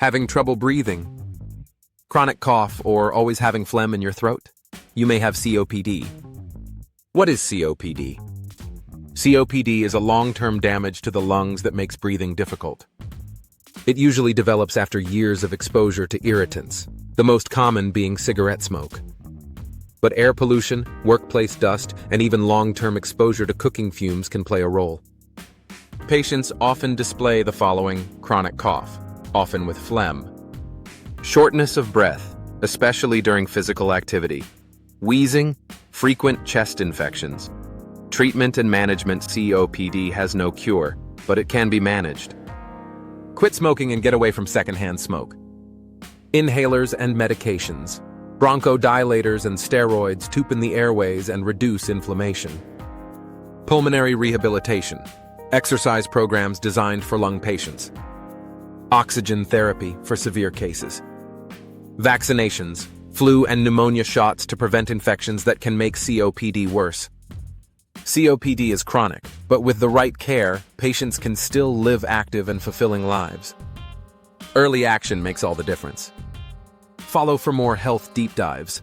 Having trouble breathing? Chronic cough or always having phlegm in your throat? You may have COPD. What is COPD? COPD is a long-term damage to the lungs that makes breathing difficult. It usually develops after years of exposure to irritants, the most common being cigarette smoke. But air pollution, workplace dust, and even long-term exposure to cooking fumes can play a role. Patients often display the following chronic cough, often with phlegm. Shortness of breath, especially during physical activity. Wheezing, frequent chest infections. Treatment and management. COPD has no cure, but it can be managed. Quit smoking and get away from secondhand smoke. Inhalers and medications. Bronchodilators and steroids tube the airways and reduce inflammation. Pulmonary rehabilitation. Exercise programs designed for lung patients. Oxygen therapy for severe cases. Vaccinations, flu and pneumonia shots to prevent infections that can make COPD worse. COPD is chronic, but with the right care, patients can still live active and fulfilling lives. Early action makes all the difference. Follow for more health deep dives.